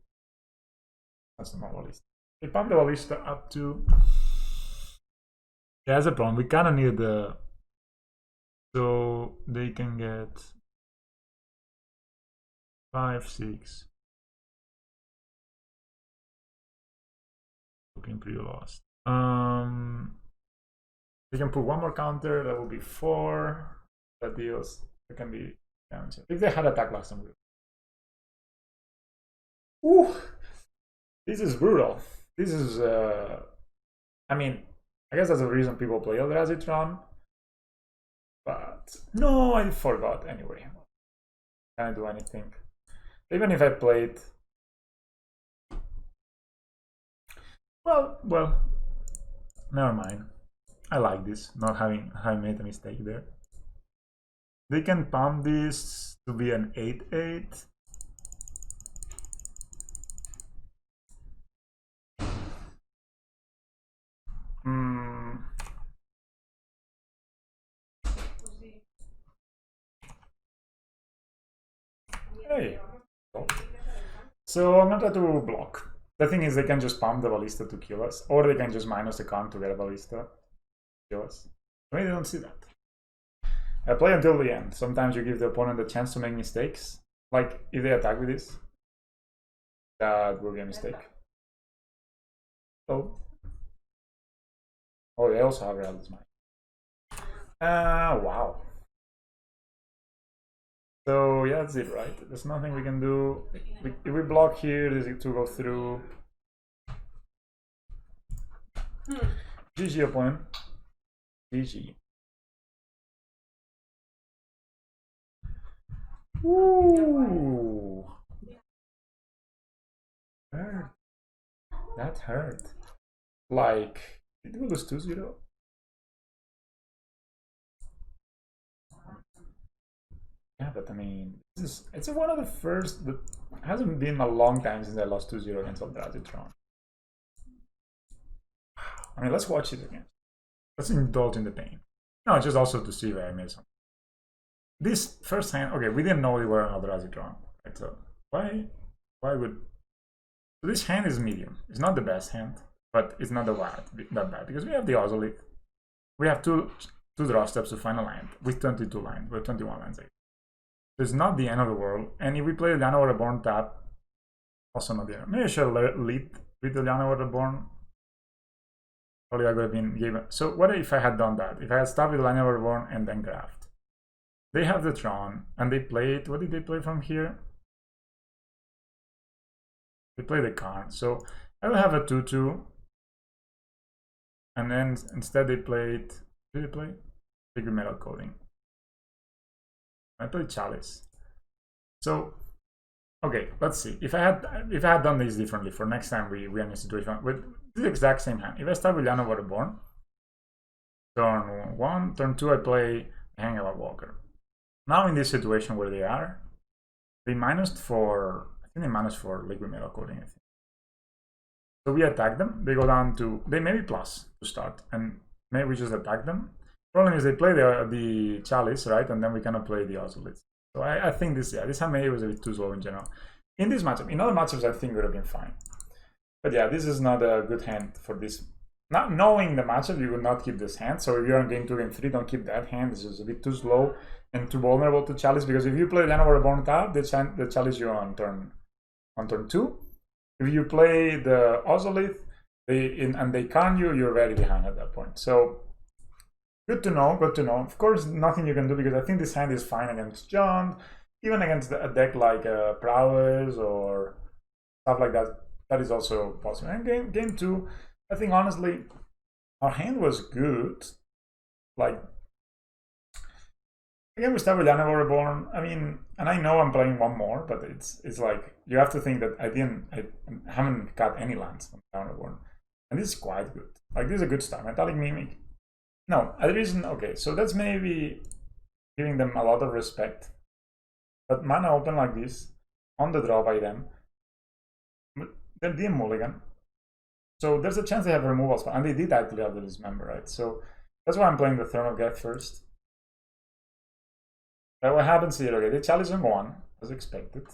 That's not ballista. They pump the ballista up to. Yeah, that's a problem. We kind of need the. So they can get 5, 6. Looking pretty lost. They can put 1 more counter. That will be 4. That deals. It can be damage. If they had attack last time. Ooh, this is brutal. This is. I mean, I guess that's the reason people play Eldrazi Tron. But no, I forgot anyway. Can I do anything? Even if I played. Well, never mind. I like this, not having made a mistake there. They can pump this to be an 8-8. Hey. So I'm not going to block. The thing is, they can just pump the ballista to kill us, or they can just minus the Karn to get a ballista, kill us. Maybe they don't see that. I play until the end. Sometimes you give the opponent a chance to make mistakes. Like, if they attack with this, that will be a mistake. Oh, they also have Realist Mind. Wow. So yeah, that's it, right? There's nothing we can do. If we block here, this is to go through. GG, opponent. GG. Ooh. that hurt. Like, did we lose 2-0? Yeah, but I mean, it's one of the first, but it hasn't been a long time since I lost 2-0 against Eldrazi Tron. I mean, let's watch it again. Let's indulge in the pain. No, just also to see where I made something. This first hand, okay, we didn't know we were on Eldrazi Tron, right? So why would... So this hand is medium. It's not the best hand, but it's not that bad because we have the Ozolith. We have two draw steps to find a land with 22 lines, with 21 lines. It's not the end of the world. And if we play the Llanowar Reborn tap, also not the end. Maybe I should lead with the Llanowar Reborn. Probably I would have been given. So what if I had done that? If I had started with Llanowar Reborn and then graft. They have the Tron, and they played. What did they play from here? They played the Karn. So I will have a 2-2. And then instead they played. Did they play? Liquid Metal Coating. I played Chalice. So okay, let's see. If I had done this differently for next time we are in a situation with the exact same hand. If I start with Llanowar Reborn, turn 1, turn 2 I play Hangover Walker. Now in this situation where they are, they minused for, I think they minused for Liquid Metal Coating, I think. So we attack them, they go down to, they maybe plus to start, and maybe we just attack them. Problem is they play the Chalice, right, and then we cannot play the Ozolith. So I think this hand maybe was a bit too slow in general. In this matchup, in other matchups I think it would have been fine. But yeah, this is not a good hand for this. Not knowing the matchup, you would not keep this hand. So if you're on game 2, game 3, don't keep that hand. It's just a bit too slow and too vulnerable to Chalice, because if you play Llanowar Reborn tap, the Chalice you on turn 2. If you play the Ozolith, and they can you're very behind at that point. So good to know, good to know. Of course, nothing you can do, because I think this hand is fine against John, even against a deck like Prowess or stuff like that. That is also possible. And game 2, I think honestly, our hand was good. Like, again, we start with Llanowar Reborn. I mean, and I know I'm playing one more, but it's like you have to think that I haven't cut any lands on Llanowar Reborn, and this is quite good. Like, this is a good start. Metallic Mimic. No, the reason, okay, so that's maybe giving them a lot of respect. But mana open like this, on the draw by them, they're DM mulligan. So there's a chance they have a removal spell, and they did actually have the Dismember, right? So that's why I'm playing the Throne of Death first. But what happens here, okay, they challenge on 1, as expected.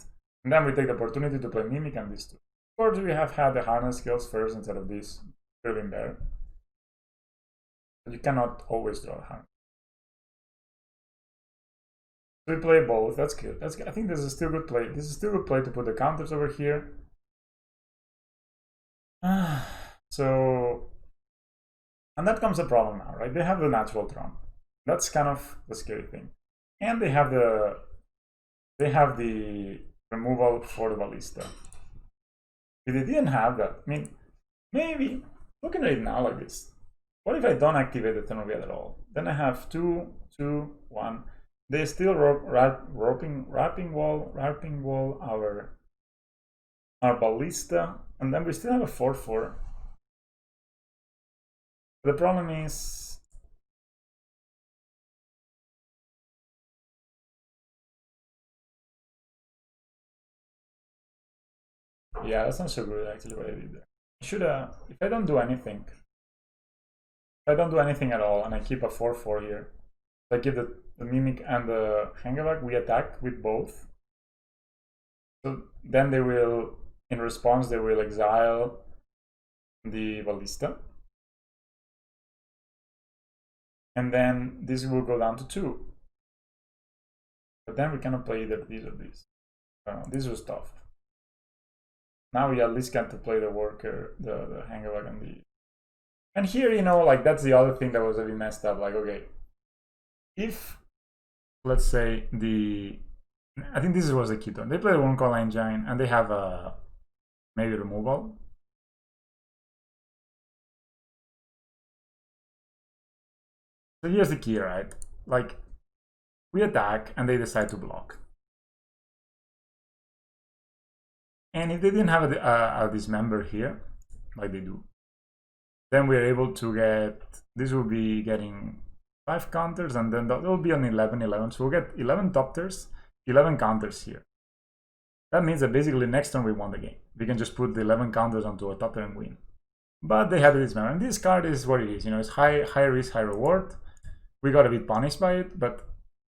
And then we take the opportunity to play Mimic and these 2. Of course, we have had the Hardened Scales first instead of this filling there. But you cannot always draw a Hardened. So we play both, that's good. That's good. I think this is still good play. This is still good play to put the counters over here. So, and that comes a problem now, right? They have the natural Tron. That's kind of the scary thing. And they have the removal for the Ballista. If they didn't have that, I mean, maybe looking at it now like this. What if I don't activate the Tron at all? Then I have 2, 2, 1. They still wrapping wall our Ballista, and then we still have a 4/4. The problem is, yeah, that's not so good actually what I did there. I should if I don't do anything, at all, and I keep a 4/4 here, I give the Mimic and the Hangerback, we attack with both. So then they will, in response, they will exile the Ballista. And then this will go down to 2. But then we cannot play either these or these. This was tough. Now we at least get to play the Worker, the Hangerback, and the... And here, you know, like, that's the other thing that was a bit messed up. Like, okay, if, let's say, I think this was the key turn. They play the One Call Engine, and they have a maybe removal. So here's the key, right? Like, we attack, and they decide to block. And if they didn't have a Dismember here, like they do. Then we're able to get, this will be getting 5 counters, and then that will be an 11-11. So we'll get 11 top tiers, 11 counters here. That means that basically next turn we won the game. We can just put the 11 counters onto a top tier and win. But they had this member, and this card is what it is. You know, it's high risk, high reward. We got a bit punished by it, but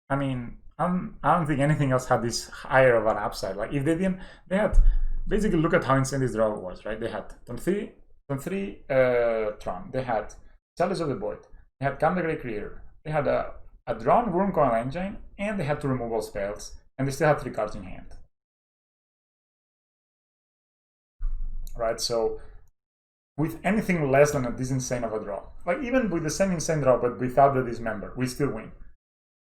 I mean, I don't think anything else had this higher of an upside. Like if they didn't, they had basically, look at how insane this draw was, right? They had turn 3 Tron. They had Chalice of the Void. They had Come the Great Creator. They had a drawn Worm Coil Engine, and they had 2 removal spells, and they still had 3 cards in hand. Right, so with anything less than this insane of a draw, like even with the same insane draw but without the dismember, we still win.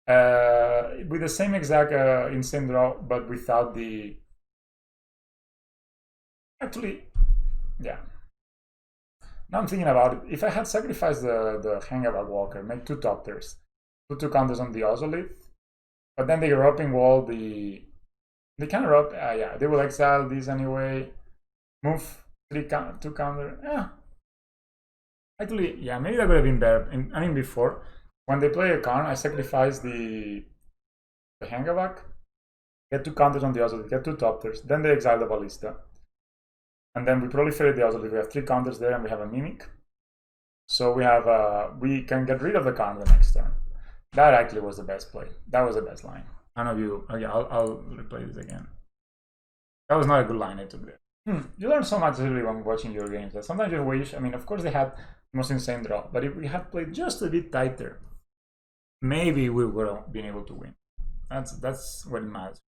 With the same exact insane draw but without the, actually, yeah. Now I'm thinking about it. If I had sacrificed the Hangover Walker, make 2 top tiers, put 2 counters on the Ozolith, but then they roping wall the, they can rope, yeah, they will exile these anyway, move 2 counter, yeah. Actually, yeah, maybe that would have been better. I mean, before, when they play a card, I sacrifice the Hangavac, get 2 counters on the Ozolith, get 2 top tiers, then they exile the Ballista. And then we proliferate the Ozolith. We have 3 counters there, and we have a Mimic. So we have we can get rid of the card the next turn. That actually was the best play. That was the best line. I don't know if you. Okay, I'll replay this again. That was not a good line I took there. You learn so much really when watching your games. That sometimes you wish. I mean, of course they had the most insane draw, but if we had played just a bit tighter, maybe we would have been able to win. That's what it matters.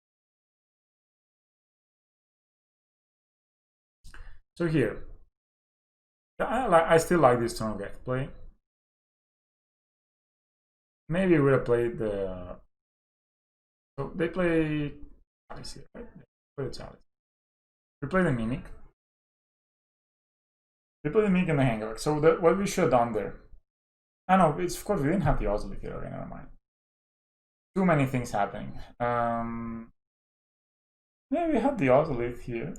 So here, I still like this turn of get play. Maybe we would have played the. So they play Chalice here, right? They play the Chalice. We play the Mimic. They play the Mimic and the Hangover. So what we should have done there. I know, it's of course we didn't have the Ozolith here. Okay, never mind. Too many things happening. Maybe we had the Ozolith here.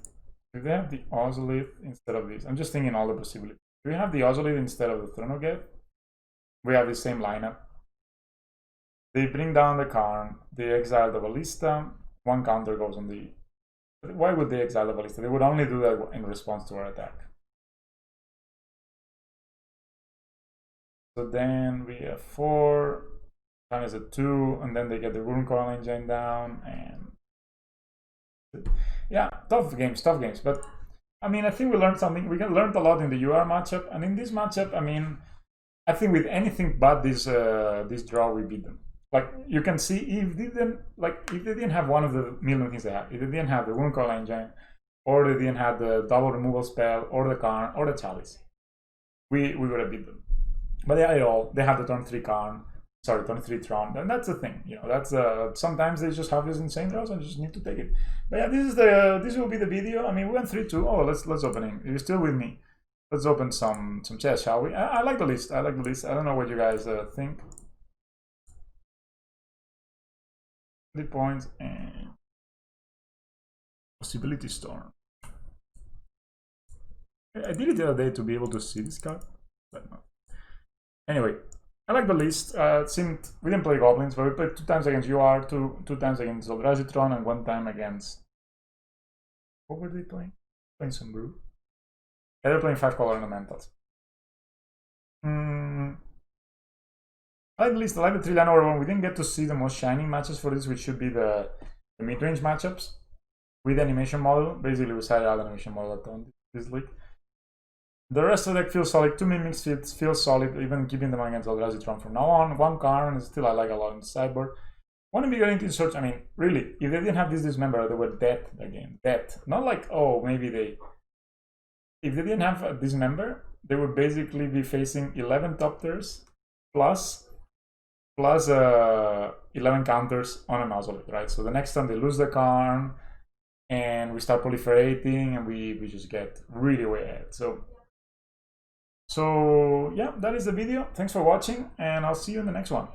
If they have the Ozolith instead of this, I'm just thinking all the possibilities. If we have the Ozolith instead of the Thronoget, we have the same lineup. They bring down the Karn, they exile the Ballista, 1 counter goes on the. Why would they exile the Ballista? They would only do that in response to our attack. So then we have 4 times a 2, and then they get the Worm Coil Engine down, and yeah, tough games. But I mean, I think we learned something. We learned a lot in the UR matchup, and in this matchup, I mean, I think with anything but this draw, we beat them. Like you can see, if they didn't have one of the million things they have, if they didn't have the Worm Coil Engine, or they didn't have the double removal spell, or the Karn, or the Chalice, we would have beat them. But they have the turn 3 Karn, sorry, turn 3 Tron, and that's the thing. You know, that's sometimes they just have these insane draws, and you just need to take it. But yeah, this will be the video. I mean, we went 3-2. Oh, let's open it. If you're still with me, let's open some chess, shall we? I like the list. I don't know what you guys think. 3 points and Possibility Storm. I did it the other day to be able to see this card, but no. Anyway, I like the list. It seemed we didn't play Goblins, but we played 2 times against UR, 2 times against Eldrazi Tron, and 1 time against. What were they playing? Playing some brew. Yeah, they're playing 5 color ornamentals. I like the list. I like the 3-line over 1. We didn't get to see the most shining matches for this, which should be the mid-range matchups with animation model. Basically, we started out animation model at this league. The rest of the deck feels solid. 2 Mimics feels solid, even keeping them against Eldrazi Tron from now on. 1 Karn, still I like a lot in the sideboard. 1 Invigorating Search, I mean, really, if they didn't have this dismember, they were dead again. Dead. Not like, oh, maybe they. If they didn't have a dismember, they would basically be facing 11 top tiers plus 11 counters on an Ozolith, right? So the next time they lose the Karn, and we start proliferating, and we just get really way ahead. So yeah, that is the video. Thanks for watching, and I'll see you in the next one.